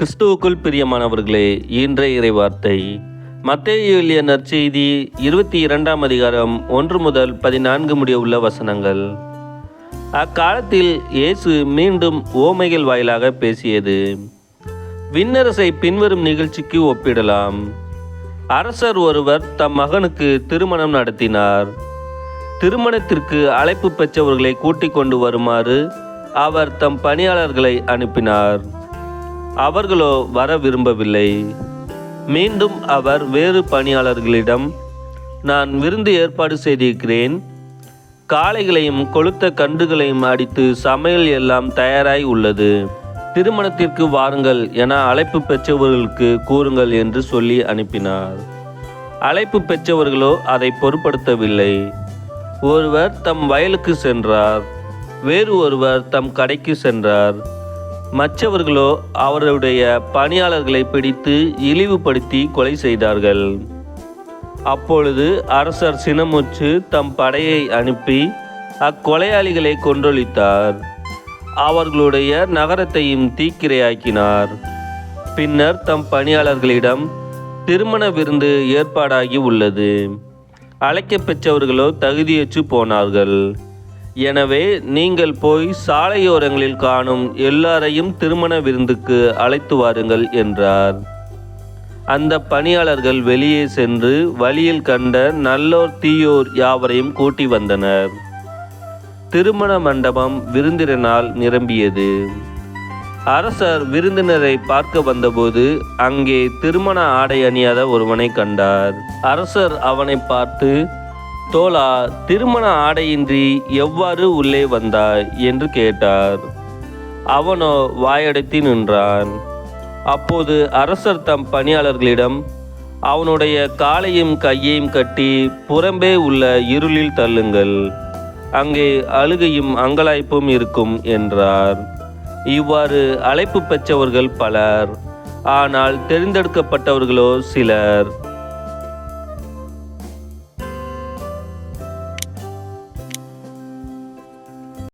கிறிஸ்துவுக்குள் பிரியமானவர்களே, இன்றைய இறைவார்த்தை மத்தேயு எழுதிய நற்செய்தி 22ஆம் அதிகாரம் 1 முதல் 14 முடிய உள்ள வசனங்கள். அக்காலத்தில் இயேசு மீண்டும் உவமைகள் வாயிலாக பேசியது. விண்ணரசை பின்வரும் நிகழ்ச்சிக்கு ஒப்பிடலாம். அரசர் ஒருவர் தம் மகனுக்கு திருமணம் நடத்தினார். திருமணத்திற்கு அழைப்பு பெற்றவர்களை கூட்டிக் கொண்டு வருமாறு அவர் தம் பணியாளர்களை அனுப்பினார். அவர்களோ வர விரும்பவில்லை. மீண்டும் அவர் வேறு பணியாளர்களிடம், நான் விருந்து ஏற்பாடு செய்திருக்கிறேன், காளைகளையும் கொழுத்த கன்றுகளையும் அடித்து சமையல் எல்லாம் தயாராய் உள்ளது, திருமணத்திற்கு வாருங்கள் என அழைப்பு பெற்றவர்களுக்கு கூறுங்கள் என்று சொல்லி அனுப்பினார். அழைப்பு பெற்றவர்களோ அதை பொருட்படுத்தவில்லை. ஒருவர் தம் வயலுக்கு சென்றார், வேறு ஒருவர் தம் கடைக்கு சென்றார். மற்றவர்களோ அவருடைய பணியாளர்களை பிடித்து இழிவுபடுத்தி கொலை செய்தார்கள். அப்பொழுது அரசர் சினமுற்று தம் படையை அனுப்பி அக்கொலையாளிகளை கொன்றொழித்தார். அவர்களுடைய நகரத்தையும் தீக்கிரையாக்கினார். பின்னர் தம் பணியாளர்களிடம், திருமண விருந்து ஏற்பாடாகி உள்ளது, அழைக்கப் பெற்றவர்களோ தகுதியற்று போனார்கள். எனவே நீங்கள் போய் சாலையோரங்களில் காணும் எல்லாரையும் திருமண விருந்துக்கு அழைத்து வாருங்கள் என்றார். அந்த பணியாளர்கள் வெளியே சென்று வழியில் கண்ட நல்லோர் தீயோர் யாவரையும் கூட்டி வந்தனர். திருமண மண்டபம் விருந்தினரால் நிரம்பியது. அரசர் விருந்தினரை பார்க்க வந்தபோது அங்கே திருமண ஆடை அணியாத ஒருவனை கண்டார். அரசர் அவனை பார்த்து, தோழா, திருமண ஆடையின்றி எவ்வாறு உள்ளே வந்தாய் என்று கேட்டார். அவனோ வாயடைத்து நின்றான். அப்போது அரசர் தம் பணியாளர்களிடம், அவனுடைய காலையும் கையையும் கட்டி புறம்பே உள்ள இருளில் தள்ளுங்கள், அங்கே அழுகையும் அங்கலாய்ப்பும் இருக்கும் என்றார். இவ்வாறு அழைப்பு பெற்றவர்கள் பலர், ஆனால் தெரிந்தெடுக்கப்பட்டவர்களோ சிலர்.